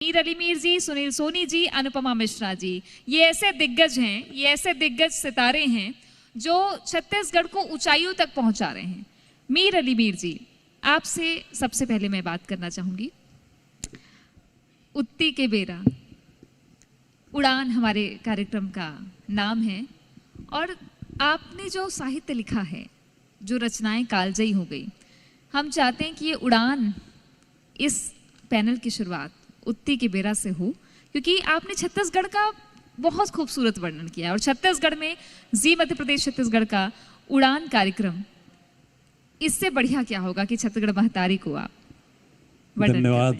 मीर अली मीर जी, सुनील सोनी जी, अनुपमा मिश्रा जी, ये ऐसे दिग्गज हैं, ये ऐसे दिग्गज सितारे हैं जो छत्तीसगढ़ को ऊंचाइयों तक पहुंचा रहे हैं। मीर अली मीर जी, आपसे सबसे पहले मैं बात करना चाहूंगी। उत्ती के बेरा, उड़ान हमारे कार्यक्रम का नाम है और आपने जो साहित्य लिखा है, जो रचनाएं कालजयी हो गई, हम चाहते हैं कि ये उड़ान इस पैनल की शुरुआत उत्ती के बेरा से हो, क्योंकि आपने छत्तीसगढ़ का बहुत खूबसूरत वर्णन किया है और छत्तीसगढ़ में जी मध्य प्रदेश छत्तीसगढ़ का उड़ान कार्यक्रम, इससे बढ़िया क्या होगा कि छत्तीसगढ़ महतारी को आप वर्णन करें। धन्यवाद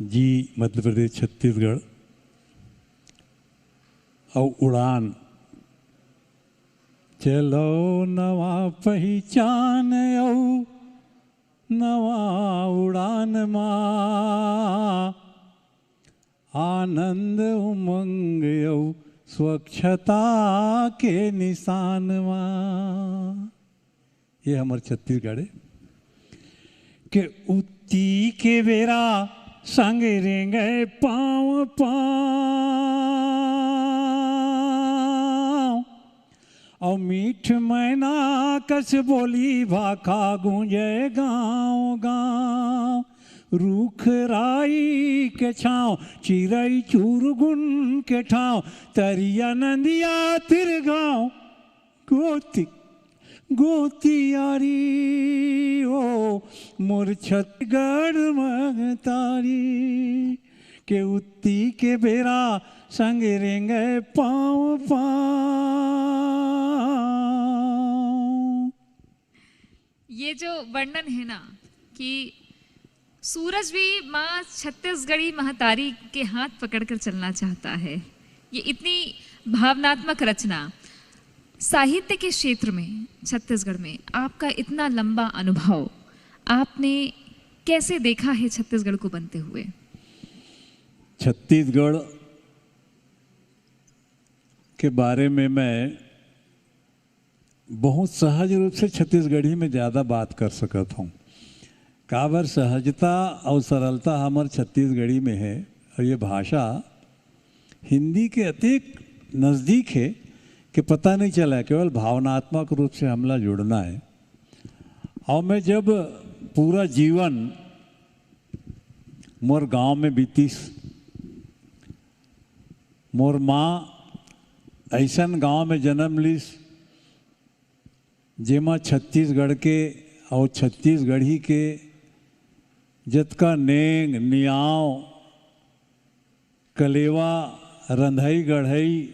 जी। मध्य प्रदेश छत्तीसगढ़ और उड़ान, चलो नवा पहचान औ नवा उड़ान माँ, आनंद उमंग औ स्वच्छता के निशान माँ। ये हमारे छत्तीसगढ़ है के उत्ती के बेरा संग रेंगे पाँव पाँव, और मीठ मैना कस बोली भाखा गूंजे गाँव गाँव। रूख राई के छाँव चिरई चूरगुन के ठाव, तरिया नंदिया तिर गाँव गोती गोतियारी ओ मोर छत्तीसगढ़ महतारी के उत्ती के बेरा संग रेंगे पाँव पाँव। ये जो वर्णन है ना कि सूरज भी माँ छत्तीसगढ़ी महतारी के हाथ पकड़कर चलना चाहता है, ये इतनी भावनात्मक रचना। साहित्य के क्षेत्र में छत्तीसगढ़ में आपका इतना लंबा अनुभव, आपने कैसे देखा है छत्तीसगढ़ को बनते हुए? छत्तीसगढ़ के बारे में मैं बहुत सहज रूप से छत्तीसगढ़ी में ज़्यादा बात कर सकता हूँ। काबर सहजता और सरलता हमारे छत्तीसगढ़ी में है और ये भाषा हिंदी के अतिक नज़दीक है कि पता नहीं चला, केवल भावनात्मक रूप से हमला जुड़ना है। और मैं जब पूरा जीवन मोर गांव में बीतीस, मोर माँ ऐसन गांव में जन्म लीस जेमा छत्तीसगढ़ के और छत्तीसगढ़ी के जतका नेंग नियाव कलेवा रंधई गढ़ई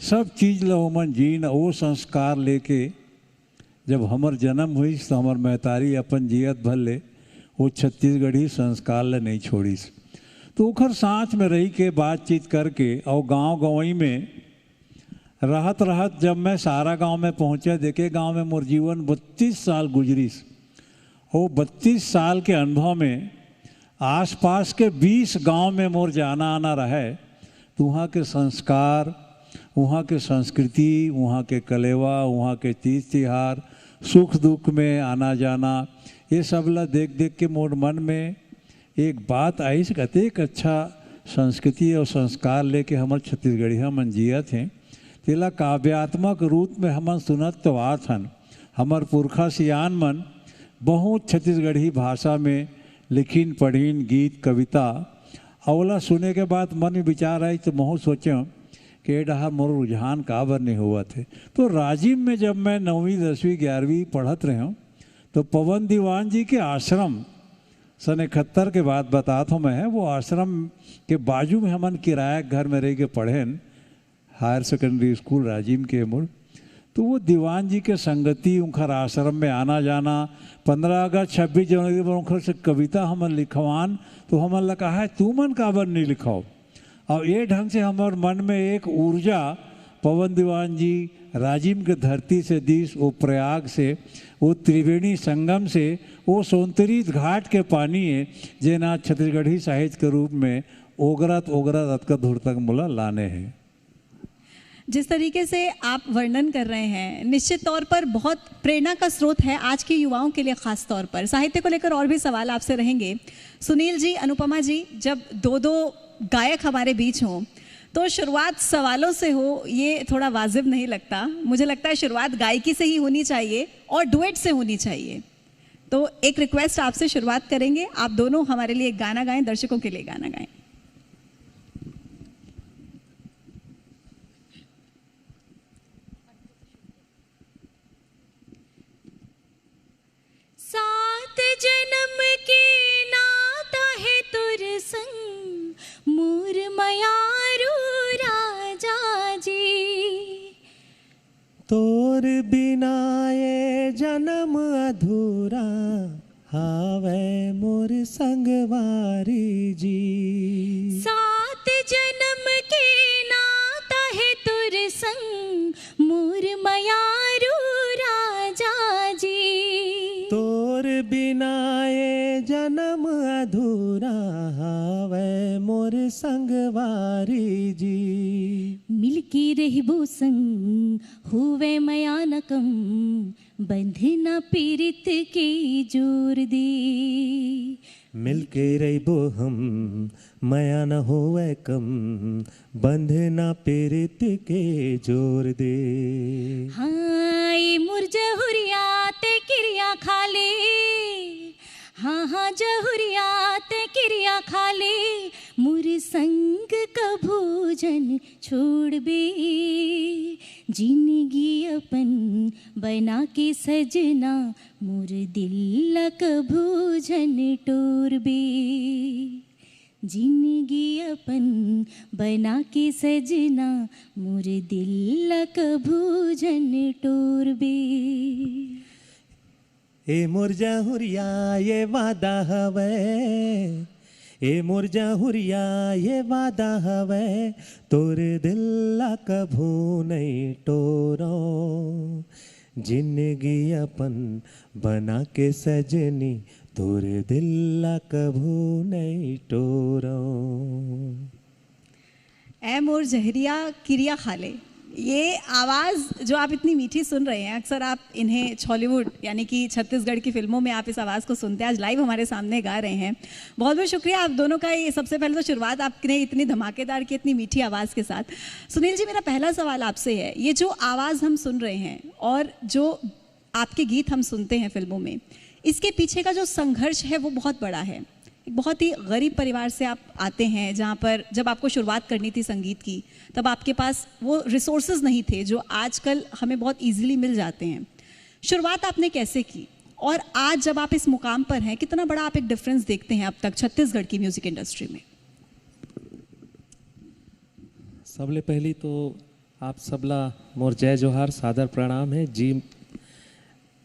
सब चीज़ लो मन जीन वो संस्कार लेके जब हमर जन्म हुई तो हमर महतारी अपन जियत भर ले वो छत्तीसगढ़ी संस्कार ले नहीं छोड़ीस। तो ओखर साथ में रही के बातचीत करके और गांव गंवई में रहत रहत जब मैं सारा गांव में पहुंचे, देखे गांव में मोर जीवन 32 साल गुजरीस। वो 32 साल के अनुभव में आसपास के 20 गांव में मोर जाना आना रहे, तो वहाँ के संस्कार, वहाँ के संस्कृति, वहाँ के कलेवा, वहाँ के तीज तिहार, सुख दुख में आना जाना, ये सब ला देख देख के मोर मन में एक बात आई कि अतेक अच्छा संस्कृति और संस्कार लेके हमारे छत्तीसगढ़ी मन जियत हैं, तेला काव्यात्मक रूप में हमन सुनत तो आत हन। हमार पुरखा सियान मन बहुत छत्तीसगढ़ी भाषा में लिखिन पढ़ीन गीत कविता, अवला सुने के बाद मन में विचार आई तो बहुत सोचें कि डहा मोर रुझान काबर नहीं हुआ थे। तो राजिम में जब मैं 9वीं 10वीं 11वीं पढ़त रहे हूँ तो पवन दीवान जी के आश्रम सन 71 के बाद बताता हूँ मैं, वो आश्रम के बाजू में हमन किराया घर में रह के पढ़ेन, हायर सेकेंडरी स्कूल राजिम के मोड़। तो वो दीवान जी के संगति उनखर आश्रम में आना जाना, 15 अगस्त 26 जनवरी पर उनखर से कविता हमन लिखवान, तो हमन ला कहा है तू मन काबर नहीं लिखाओ। और ये ढंग से हमारे मन में एक ऊर्जा पवन दीवान जी राजिम के धरती से दिस, वो प्रयाग से, वो त्रिवेणी संगम से, वो सोनतरीत घाट के पानी है जेना छत्तीसगढ़ी साहित्य के रूप में ओगरत ओगरत अतका दूर तक मुला लाने हैं। जिस तरीके से आप वर्णन कर रहे हैं निश्चित तौर पर बहुत प्रेरणा का स्रोत है आज के युवाओं के लिए। ख़ास तौर पर साहित्य को लेकर और भी सवाल आपसे रहेंगे। सुनील जी, अनुपमा जी, जब दो दो गायक हमारे बीच हों तो शुरुआत सवालों से हो ये थोड़ा वाजिब नहीं लगता। मुझे लगता है शुरुआत गायकी से ही होनी चाहिए और डुएट से होनी चाहिए। तो एक रिक्वेस्ट आपसे शुरुआत करेंगे, आप दोनों हमारे लिए एक गाना गाएं, दर्शकों के लिए गाना गाएं। सात जन्म के नाता है तुर संग मोर मयारू राजा जी। तोर बिना ये जन्म अधूरा हावे मोर संगवारी जी। सात जन्म के नाता है तुर संग मोर मयारू राजा जी। तोर बिना ये जन्म अधूरा हावे मोर संगवारी जी। मिलके रहबो संग हुवे मयानकम बंधना पीरित के जोर दे। मिलके रहिबो हम मया न होवे कम बंधना पीरित के जोर दे। हाँ ये मोर जहुरिया ते क्रिया खाले। हाँ हाँ जहुरिया ते क्रिया खाले मोर संग का भोजन छोड़ बे। जिंदगी अपन बना के सजना मोर दिल का भोजन टोर बे। जिंदगी अपन बना के सजना मोर दिल का भोजन टोर बे। ए मोर जहुरिया ये वादा हवे। ए मोर जहुरिया ये वादा हवे तोर दिल कभू नहीं टोरो। जिंदगी अपन बना के सजनी तोर दिल कभू नहीं टोरो। ऐ मोर जहरिया किरिया खाले, ये आवाज़ जो आप इतनी मीठी सुन रहे हैं, अक्सर आप इन्हें हॉलीवुड यानी कि छत्तीसगढ़ की फिल्मों में आप इस आवाज़ को सुनते हैं, आज लाइव हमारे सामने गा रहे हैं। बहुत बहुत शुक्रिया आप दोनों का। ये सबसे पहले तो शुरुआत आपने इतनी धमाकेदार की, इतनी मीठी आवाज़ के साथ। सुनील जी, मेरा पहला सवाल आपसे है, ये जो आवाज़ हम सुन रहे हैं और जो आपके गीत हम सुनते हैं फिल्मों में, इसके पीछे का जो संघर्ष है वो बहुत बड़ा है। एक बहुत ही गरीब परिवार से आप आते हैं, जहाँ पर जब आपको शुरुआत करनी थी संगीत की तब आपके पास वो रिसोर्सेज नहीं थे जो आजकल हमें बहुत इजीली मिल जाते हैं। शुरुआत आपने कैसे की और आज जब आप इस मुकाम पर हैं, कितना बड़ा आप एक डिफरेंस देखते हैं अब तक छत्तीसगढ़ की म्यूजिक इंडस्ट्री में? सबले पहली तो आप सबला मोर जय जोहार, सादर प्रणाम है जी।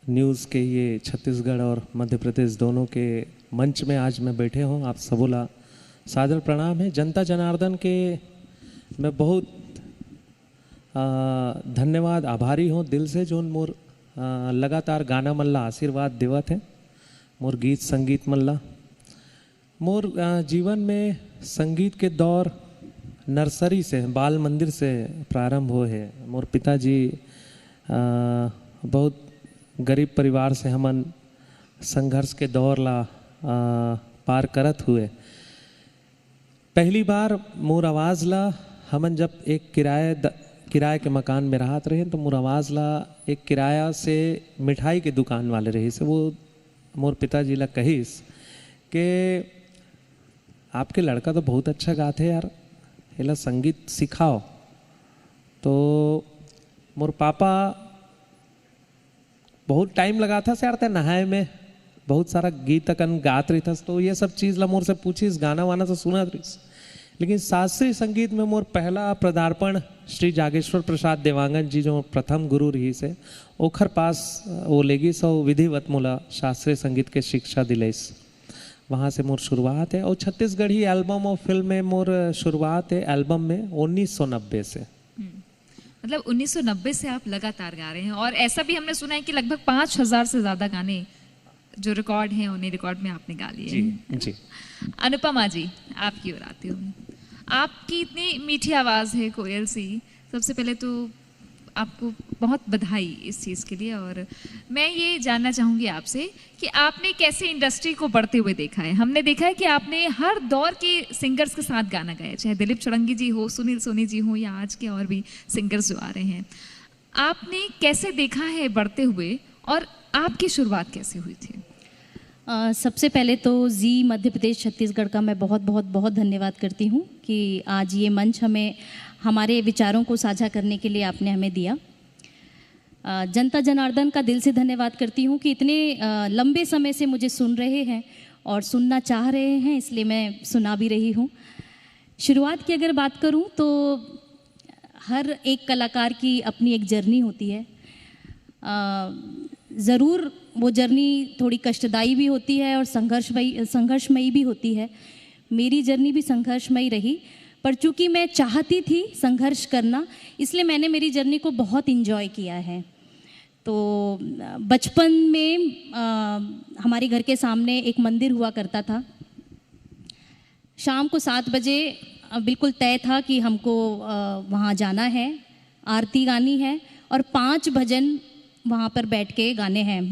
न्यूज़ के ये छत्तीसगढ़ और मध्य प्रदेश दोनों के मंच में आज मैं बैठे हूँ, आप सबोला सादर प्रणाम है। जनता जनार्दन के मैं बहुत धन्यवाद आभारी हूँ दिल से, जो मोर लगातार गाना मल्ला आशीर्वाद देवत है। मोर गीत संगीत मल्ला मोर जीवन में संगीत के दौर नर्सरी से, बाल मंदिर से प्रारंभ हो है। मोर पिताजी बहुत गरीब परिवार से हमन संघर्ष के दौर ला पार करत हुए। पहली बार मोर आवाज़ ला हमन जब एक किराए के मकान में रहत रहे तो मोर आवाज़ ला एक किराया से मिठाई के दुकान वाले रही से वो मोर पिताजी ला कहिस कि आपके लड़का तो बहुत अच्छा गाते यार, एला संगीत सिखाओ। तो मोर पापा बहुत टाइम लगा था यार, नहाए में बहुत सारा गीत अकन गात रही था, तो ये सब चीज़ ला मोर से पूछीस, गाना वाना तो सुना रहीस। लेकिन शास्त्रीय संगीत में मोर पहला पदार्पण श्री जागेश्वर प्रसाद देवांगन जी जो प्रथम गुरु रही से ओखर पास वो लेगिस और विधिवत मोला शास्त्रीय संगीत के शिक्षा दिलैस। वहाँ से मोर शुरुआत है और छत्तीसगढ़ी एल्बम और फिल्म में मोर शुरुआत है एल्बम में 1990 से। मतलब 1990 से आप लगातार गा रहे हैं और ऐसा भी हमने सुना है कि लगभग 5000 से ज़्यादा गाने जो रिकॉर्ड हैं उन्हीं रिकॉर्ड में आपने गा लिए हैं। जी। अनुपमा जी, आपकी ओर आती हूँ। आपकी इतनी मीठी आवाज़ है कोयल सी, सबसे पहले तो आपको बहुत बधाई इस चीज़ के लिए। और मैं ये जानना चाहूँगी आपसे कि आपने कैसे इंडस्ट्री को बढ़ते हुए देखा है। हमने देखा है कि आपने हर दौर के सिंगर्स के साथ गाना गाया, चाहे दिलीप चौरंगी जी हो, सुनील सोनी जी हो, या आज के और भी सिंगर्स जो आ रहे हैं। आपने कैसे देखा है बढ़ते हुए, और आपकी शुरुआत कैसे हुई थी? सबसे पहले तो जी मध्य प्रदेश छत्तीसगढ़ का मैं बहुत बहुत बहुत धन्यवाद करती हूँ कि आज ये मंच हमें हमारे विचारों को साझा करने के लिए आपने हमें दिया। जनता जनार्दन का दिल से धन्यवाद करती हूँ कि इतने लंबे समय से मुझे सुन रहे हैं और सुनना चाह रहे हैं, इसलिए मैं सुना भी रही हूँ। शुरुआत की अगर बात करूँ तो हर एक कलाकार की अपनी एक जर्नी होती है। ज़रूर वो जर्नी थोड़ी कष्टदायी भी होती है और संघर्षमयी भी होती है। मेरी जर्नी भी संघर्षमयी रही, पर चूंकि मैं चाहती थी संघर्ष करना, इसलिए मैंने मेरी जर्नी को बहुत इन्जॉय किया है। तो बचपन में हमारे घर के सामने एक मंदिर हुआ करता था। शाम को 7 बजे बिल्कुल तय था कि हमको वहाँ जाना है, आरती गानी है और 5 भजन वहाँ पर बैठ के गाने हैं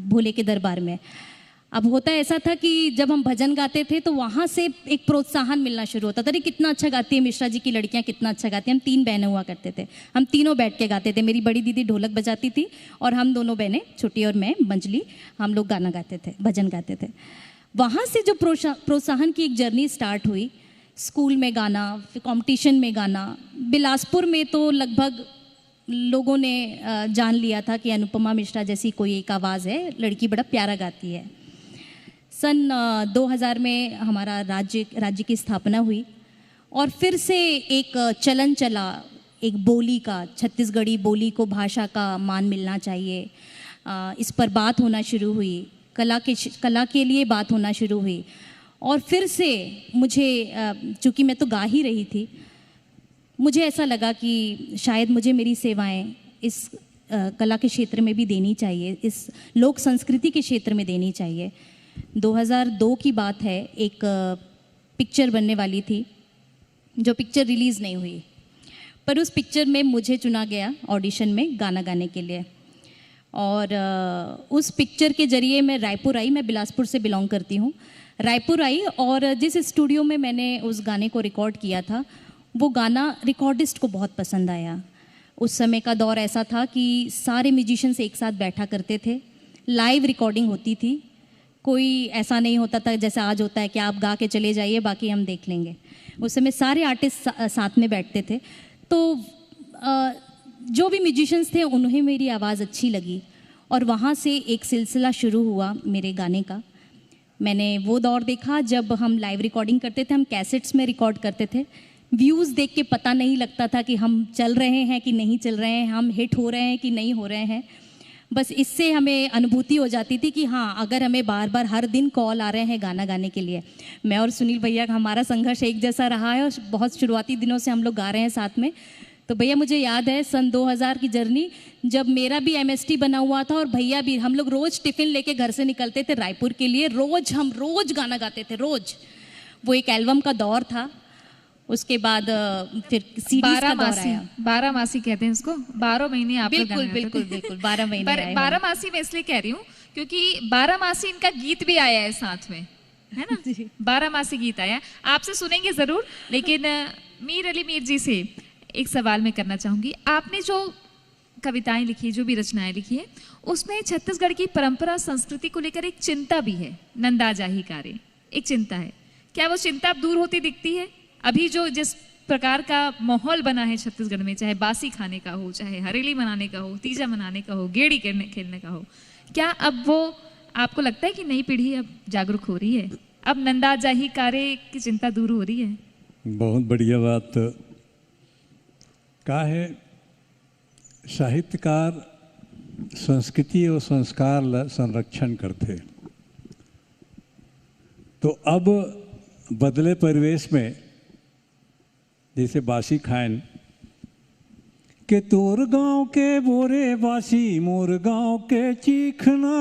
भोले के दरबार में। अब होता ऐसा था कि जब हम भजन गाते थे तो वहाँ से एक प्रोत्साहन मिलना शुरू होता था, अरे कितना अच्छा गाती है मिश्रा जी की लड़कियाँ, कितना अच्छा गाती हैं। हम 3 बहनें हुआ करते थे, हम तीनों बैठ के गाते थे। मेरी बड़ी दीदी ढोलक बजाती थी और हम दोनों बहनें, छोटी और मैं मंजली, हम लोग गाना गाते थे, भजन गाते थे। वहाँ से जो प्रोत्साहन की एक जर्नी स्टार्ट हुई, स्कूल में गाना, फिर कॉम्पिटिशन में गाना। बिलासपुर में तो लगभग लोगों ने जान लिया था कि अनुपमा मिश्रा जैसी कोई एक आवाज़ है, लड़की बड़ा प्यारा गाती है। सन 2000 में हमारा राज्य की स्थापना हुई और फिर से एक चलन चला, एक बोली का, छत्तीसगढ़ी बोली को, भाषा का मान मिलना चाहिए। इस पर बात होना शुरू हुई, कला के लिए बात होना शुरू हुई। और फिर से मुझे, चूँकि मैं तो गा ही रही थी, मुझे ऐसा लगा कि शायद मुझे मेरी सेवाएं इस कला के क्षेत्र में भी देनी चाहिए, इस लोक संस्कृति के क्षेत्र में देनी चाहिए। 2002 की बात है, एक पिक्चर बनने वाली थी जो पिक्चर रिलीज़ नहीं हुई, पर उस पिक्चर में मुझे चुना गया ऑडिशन में गाना गाने के लिए। और उस पिक्चर के ज़रिए मैं रायपुर आई, मैं बिलासपुर से बिलोंग करती हूँ। रायपुर आई और जिस स्टूडियो में मैंने उस गाने को रिकॉर्ड किया था, वो गाना रिकॉर्डिस्ट को बहुत पसंद आया। उस समय का दौर ऐसा था कि सारे म्यूजिशियंस एक साथ बैठा करते थे, लाइव रिकॉर्डिंग होती थी। कोई ऐसा नहीं होता था जैसे आज होता है कि आप गा के चले जाइए, बाकी हम देख लेंगे। उस समय सारे आर्टिस्ट साथ में बैठते थे। तो जो भी म्यूजिशियंस थे उन्हें मेरी आवाज़ अच्छी लगी और वहाँ से एक सिलसिला शुरू हुआ मेरे गाने का। मैंने वो दौर देखा जब हम लाइव रिकॉर्डिंग करते थे, हम कैसेट्स में रिकॉर्ड करते थे। व्यूज़ देख के पता नहीं लगता था कि हम चल रहे हैं कि नहीं चल रहे हैं, हम हिट हो रहे हैं कि नहीं हो रहे हैं। बस इससे हमें अनुभूति हो जाती थी कि हाँ, अगर हमें बार बार हर दिन कॉल आ रहे हैं गाना गाने के लिए। मैं और सुनील भैया का हमारा संघर्ष एक जैसा रहा है और बहुत शुरुआती दिनों से हम लोग गा रहे हैं साथ में। तो भैया मुझे याद है सन 2000 की जर्नी, जब मेरा भी MST बना हुआ था और भैया भी, हम लोग रोज़ टिफ़िन लेके घर से निकलते थे रायपुर के लिए। हम रोज़ गाना गाते थे, रोज़। वो एक एल्बम का दौर था। उसके बाद फिर सीडीज का दौर आया। 12 मासी कहते हैं इसको, 12 महीने आप लोग बिल्कुल बिल्कुल बिल्कुल 12 महीने आए। 12 मासी मैं इसलिए कह रही हूँ क्योंकि 12 मासी इनका गीत भी आया है साथ में, है ना? 12 मासी गीत आया, आपसे सुनेंगे जरूर। लेकिन मीर अली मीर जी से एक सवाल मैं करना चाहूंगी। आपने जो कविताएं लिखी, जो भी रचनाएं लिखी है, उसमें छत्तीसगढ़ की परंपरा संस्कृति को लेकर एक चिंता भी है। नंदा जाही कारे एक चिंता है, क्या वो चिंता अब दूर होती दिखती है? अभी जो जिस प्रकार का माहौल बना है छत्तीसगढ़ में, चाहे बासी खाने का हो, चाहे हरेली मनाने का हो, तीजा मनाने का हो, गेड़ी खेलने का हो, क्या अब वो आपको लगता है कि नई पीढ़ी अब जागरूक हो रही है? अब नंदा जाही कारे की चिंता दूर हो रही है? बहुत बढ़िया बात का है। साहित्यकार संस्कृति और संस्कार संरक्षण करते, तो अब बदले परिवेश में जैसे बासी खान के तोर गांव के बोरे बासी, मोर गांव के चीखना,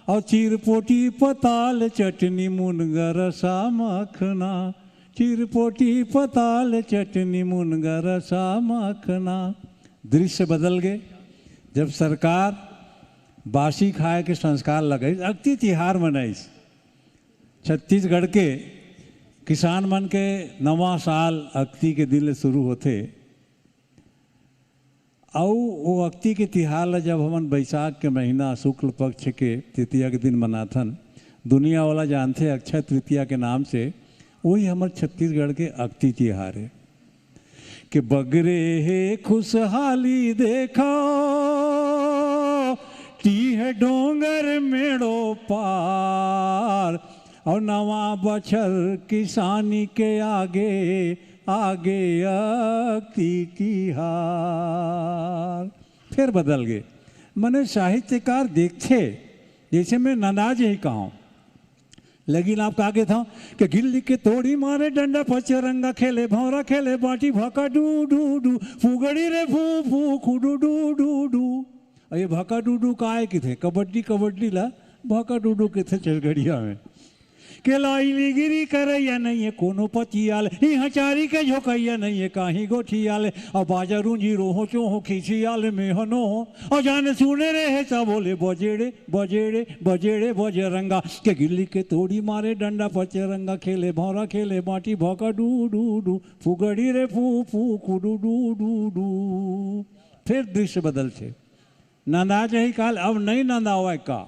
और चीरपोटी पताल चटनी मुनगर सा मखना, चिरपोटी पताल चटनी मुनगा रसा माखना। दृश्य बदल गए। जब सरकार बासी खाए के संस्कार लगे, अक्ति तिहार मनाइस। छत्तीसगढ़ के किसान मन के नवा साल अक्ति के दिन शुरू होते। और वो अक्ति के तिहार जब हमन बैसाख के महीना शुक्ल पक्ष के तृतीया के दिन मनाथन, दुनिया वाला जानते अक्षय तृतीया के नाम से, वही हमारे छत्तीसगढ़ के अक्ति तिहार है। कि बगरे है खुशहाली देखो टी है डोंगर मेड़ो पार, और नवा बछर किसानी के आगे आगे अक्ति तिहार। फिर बदल गए। मैंने साहित्यकार देखे, जैसे मैं ननाज ही कहूँ, लेकिन आप आगे था कि गिल्ली के तोड़ी मारे डंडा पचरंगा खेले भौरा खेले बाटी भका डू डू डू फुगड़ी रे फू फू खुडू डू डू डू। ये भका डू डू काहे की थे? कबड्डी कबड्डी ला भका डू डू के थे चलगढ़िया में। के लाइली गिरी करैया नहीं है कोनो पचियाल, ही हचारी के झोकैया नहीं है काही गोठियाल, और बाजा रूंजी रोहो चोहो खींचियाल में हनो हो, और जाने सुने रहे सब बोले बजेड़े बजेड़े बजेड़े बजरंगा। के गिल्ली के तोड़ी मारे डंडा पचरंगा खेले भौरा खेले बाटी भौका डू डू डू फुगड़ी रे फू फू कुडू डू डू डू। फिर दृश्य बदल छे। नंदा जही काल अब नहीं नंदावा का।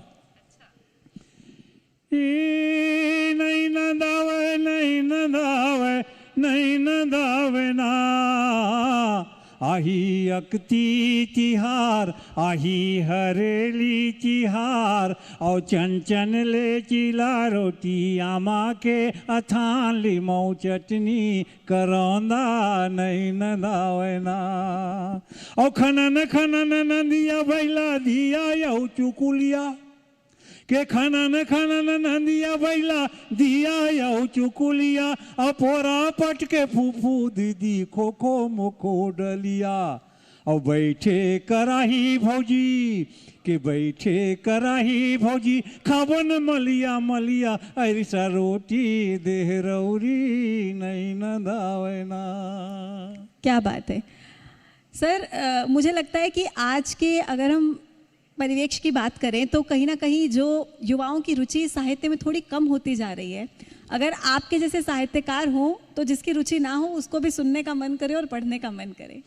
नहीं नंदावे नहीं नंदावे नहीं नंदावे ना, आही अक्ति तिहार आही हरेली तिहार, और चंचन ले चिला रोटी आमा के अथान लीमौ चटनी करौंदा नहीं नंदावे ना। और खनन खनन नंदिया बैला दिया यऊ चुकुलिया, के खनन खनन नंदिया बैला दिया यऊ चुकुलिया, अपोरा पट के फूफू दीदी खो खो मोको डलिया। और बैठे कराही भौजी के बैठे कराही भौजी, खाबन मलिया मलिया ऐसा रोटी देहरौरी नहीं नंदावे ना। क्या बात है सर। मुझे लगता है कि आज के अगर हम परिवेश की बात करें तो कहीं ना कहीं जो युवाओं की रुचि साहित्य में थोड़ी कम होती जा रही है। अगर आपके जैसे साहित्यकार हों तो जिसकी रुचि ना हो उसको भी सुनने का मन करे और पढ़ने का मन करे।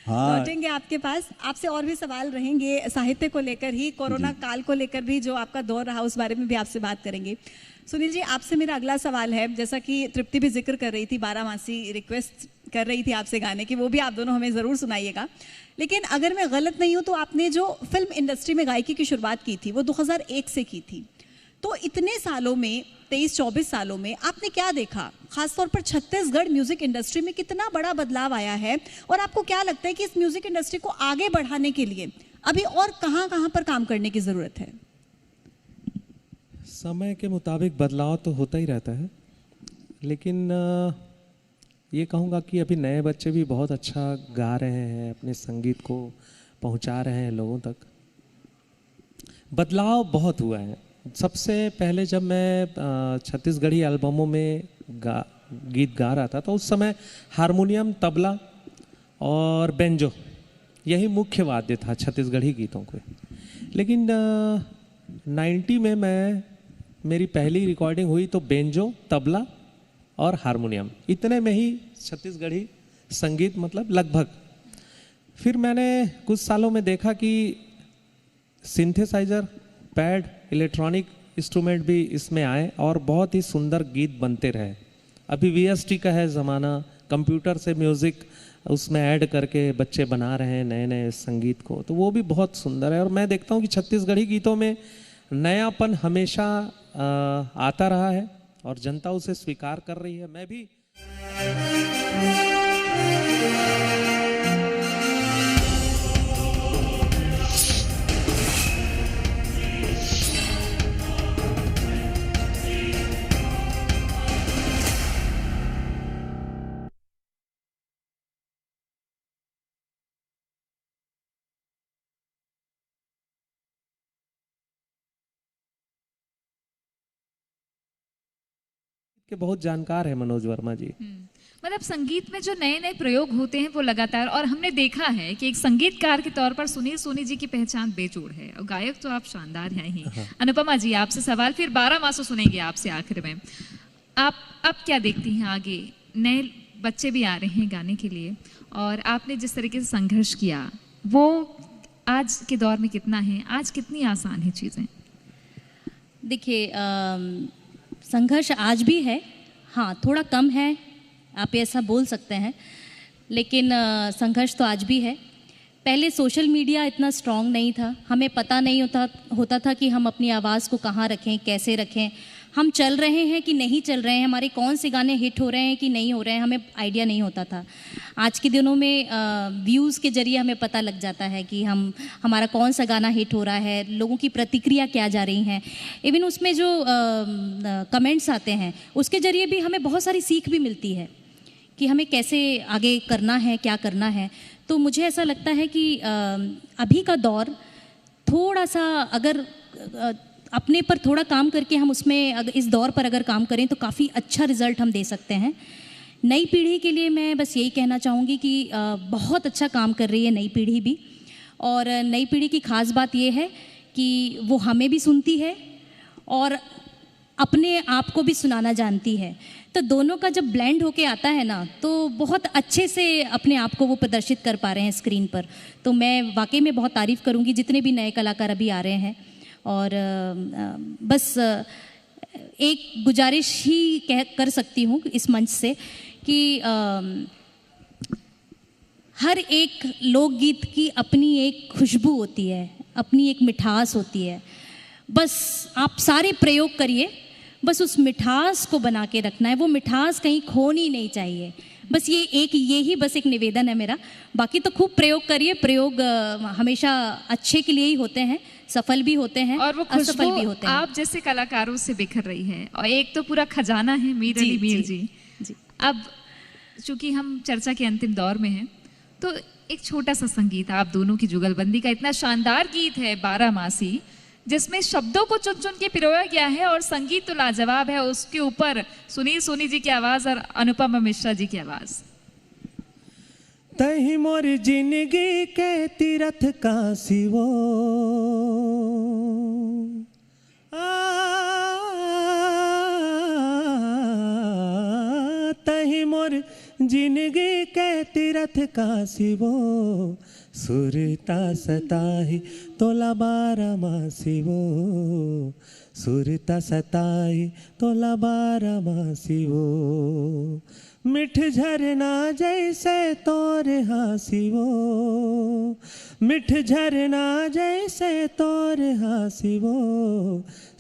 हाँ। लौटेंगे आपके पास, आपसे और भी सवाल रहेंगे साहित्य को लेकर ही, कोरोना काल को लेकर भी जो आपका दौर रहा उस बारे में भी आपसे बात करेंगे। सुनील जी, आपसे मेरा अगला सवाल है, जैसा कि तृप्ति भी जिक्र कर रही थी, बारामासी रिक्वेस्ट कर रही थी आपसे गाने की, वो भी आप दोनों हमें ज़रूर सुनाइएगा। लेकिन अगर मैं गलत नहीं हूँ तो आपने जो फिल्म इंडस्ट्री में गायकी की शुरुआत की थी वो 2001 से की थी। तो इतने सालों में, 23-24 सालों में आपने क्या देखा? खासतौर पर छत्तीसगढ़ म्यूजिक इंडस्ट्री में कितना बड़ा बदलाव आया है, और आपको क्या लगता है कि इस म्यूजिक इंडस्ट्री को आगे बढ़ाने के लिए अभी और कहाँ पर काम करने की ज़रूरत है? समय के मुताबिक बदलाव तो होता ही रहता है, लेकिन ये कहूँगा कि अभी नए बच्चे भी बहुत अच्छा गा रहे हैं, अपने संगीत को पहुँचा रहे हैं लोगों तक। बदलाव बहुत हुआ है। सबसे पहले जब मैं छत्तीसगढ़ी एल्बमों में गीत गा रहा था तो उस समय हारमोनियम, तबला और बेंजो यही मुख्य वाद्य था छत्तीसगढ़ी गीतों के। लेकिन 90 में मेरी पहली रिकॉर्डिंग हुई तो बेंजो, तबला और हारमोनियम, इतने में ही छत्तीसगढ़ी संगीत मतलब लगभग। फिर मैंने कुछ सालों में देखा कि सिंथेसाइजर, पैड, इलेक्ट्रॉनिक इंस्ट्रूमेंट भी इसमें आए और बहुत ही सुंदर गीत बनते रहे। अभी VST का है ज़माना, कंप्यूटर से म्यूज़िक उसमें ऐड करके बच्चे बना रहे हैं नए नए संगीत को, तो वो भी बहुत सुंदर है। और मैं देखता हूँ कि छत्तीसगढ़ी गीतों में नयापन हमेशा आता रहा है और जनता उसे स्वीकार कर रही है। मैं भी के बहुत जानकार है मनोज वर्मा जी। मतलब संगीत में जो नए नए प्रयोग होते हैं वो लगातार, और हमने देखा है कि एक संगीतकार के तौर पर सुनील सोनी जी की पहचान बेजोड़ है, और गायक तो आप शानदार हैं ही। अनुपमा जी, आपसे सवाल फिर 12 मासों सुनेंगे आपसे आखिर में। आप क्या देखती हैं आगे? नए बच्चे भी आ रहे हैं गाने के लिए, और आपने जिस तरीके से संघर्ष किया वो आज के दौर में कितना है? आज कितनी आसान है चीज़ें? देखिए, संघर्ष आज भी है, हाँ थोड़ा कम है, आप ऐसा बोल सकते हैं, लेकिन संघर्ष तो आज भी है। पहले सोशल मीडिया इतना स्ट्रांग नहीं था, हमें पता नहीं होता था कि हम अपनी आवाज़ को कहाँ रखें, कैसे रखें, हम चल रहे हैं कि नहीं चल रहे हैं, हमारे कौन से गाने हिट हो रहे हैं कि नहीं हो रहे हैं, हमें आइडिया नहीं होता था। आज के दिनों में व्यूज़ के जरिए हमें पता लग जाता है कि हमारा कौन सा गाना हिट हो रहा है, लोगों की प्रतिक्रिया क्या जा रही हैं। इवन उसमें जो कमेंट्स आते हैं उसके जरिए भी हमें बहुत सारी सीख भी मिलती है कि हमें कैसे आगे करना है, क्या करना है। तो मुझे ऐसा लगता है कि अभी का दौर थोड़ा सा, अगर अपने पर थोड़ा काम करके हम उसमें अगर इस दौर पर अगर काम करें तो काफ़ी अच्छा रिज़ल्ट हम दे सकते हैं। नई पीढ़ी के लिए मैं बस यही कहना चाहूँगी कि बहुत अच्छा काम कर रही है नई पीढ़ी भी, और नई पीढ़ी की ख़ास बात ये है कि वो हमें भी सुनती है और अपने आप को भी सुनाना जानती है। तो दोनों का जब ब्लेंड होके आता है ना, तो बहुत अच्छे से अपने आप को वो प्रदर्शित कर पा रहे हैं स्क्रीन पर। तो मैं वाकई में बहुत तारीफ़ करूँगी जितने भी नए कलाकार अभी आ रहे हैं। और बस एक गुजारिश ही कर सकती हूँ इस मंच से कि हर एक लोकगीत की अपनी एक खुशबू होती है, अपनी एक मिठास होती है। बस आप सारे प्रयोग करिए, बस उस मिठास को बना के रखना है, वो मिठास कहीं खोनी नहीं चाहिए। बस ये ही बस एक निवेदन है मेरा। बाकी तो खूब प्रयोग करिए, प्रयोग हमेशा अच्छे के लिए ही होते हैं, सफल भी होते हैं और वो असफल भी होते हैं। आप जैसे कलाकारों से बिखर रही है, और एक तो पूरा खजाना है मीर अली मीर जी। अब चूंकि हम चर्चा के अंतिम दौर में हैं, तो एक छोटा सा संगीत, आप दोनों की जुगलबंदी का इतना शानदार गीत है 12 मासी, जिसमें शब्दों को चुन चुन के पिरोया गया है और संगीत तो लाजवाब है। उसके ऊपर सुनील सोनी जी की आवाज़ और अनुपमा मिश्रा जी की आवाज़। तही मोर जिंदगी के तीरथ काशी वो, तही मोर जिंदगी के तीरथ काशी वो, सुरता सताही तोला 12 मासी वो, सुरता सताही तोला 12 मासी वो, मिठ झरना जैसे तोर हासी वो, मिठ झरना जैसे तोर हासी वो,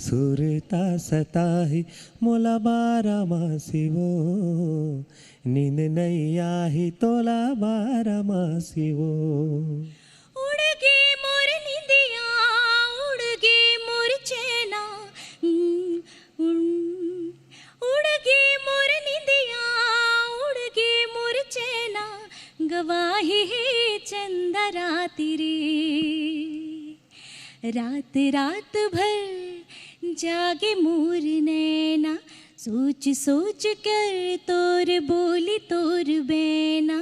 सुरता सताही मोला 12 मासी वो, नींद नहीं आही तोला 12 मासी वो। उड़ गे मोर निंदिया, उड़ गे मोर चैना, उड़ गे मोर निंदिया, उड़ गे मोर चैना, गवाही है चंदा राति रे, रात रात भर जागे मोर नैना, सोच सोच कर तोर बोली तोर बैना,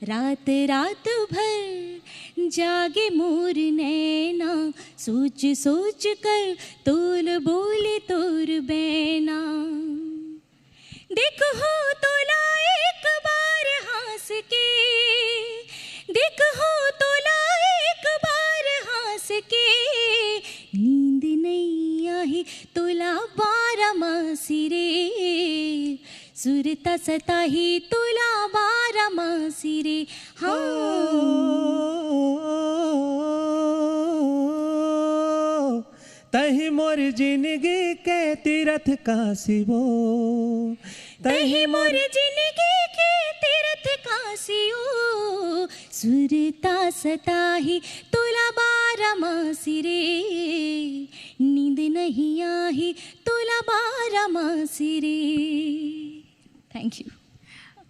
रात रात भर जागे मोर नैना, सोच सोच कर तोर बोली तोर बैना, देखो तोला एक बार हंस के, देखो तोला एक बार हंस के, नींद नहीं आई तोला 12 मासी रे, सुरता सताही तोला 12 मासी रे। हाँ तही मोर जिंदगी के तीरथ काशी वो, तही मोर जिंदगी के तीरथ काशी वो, सुरता सताही तोला 12 मासी रे, नींद नहीं आई तोला 12 मासी रे। थैंक यू,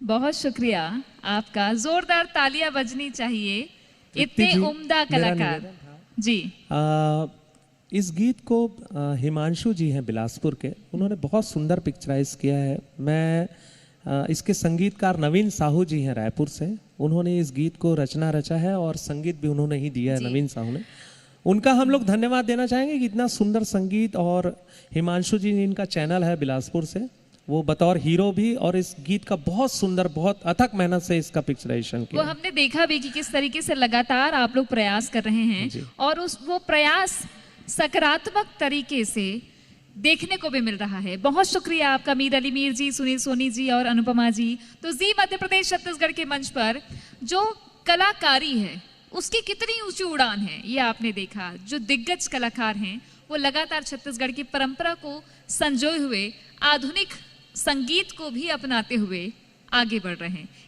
बहुत शुक्रिया आपका, जोरदार तालियां बजनी चाहिए। इतने जी, उम्दा मेरा कलाकार निवेदन था। जी। इस गीत को हिमांशु जी हैं बिलासपुर के, उन्होंने बहुत सुंदर पिक्चराइज किया है। इसके संगीतकार नवीन साहू जी हैं रायपुर से, उन्होंने इस गीत को रचा है और संगीत भी उन्होंने ही दिया है, नवीन साहू ने। उनका हम लोग धन्यवाद देना चाहेंगे कि इतना सुंदर संगीत, और हिमांशु जी इनका चैनल है बिलासपुर से, वो बतौर हीरो भी, और इस गीत का बहुत सुंदर, बहुत अथक मेहनत से इसका पिक्चराइजेशन किया। वो हमने देखा भी कि किस तरीके से लगातार आप लोग प्रयास कर रहे हैं, और वो प्रयास सकारात्मक तरीके से देखने को भी मिल रहा है। बहुत शुक्रिया आपका मीर अली मीर जी, सुनील सोनी जी और अनुपमा जी। तो जी मध्य प्रदेश छत्तीसगढ़ के मंच पर जो कलाकारी है उसकी कितनी ऊंची उड़ान है ये आपने देखा। जो दिग्गज कलाकार हैं वो लगातार छत्तीसगढ़ की परंपरा को संजोए हुए आधुनिक संगीत को भी अपनाते हुए आगे बढ़ रहे हैं।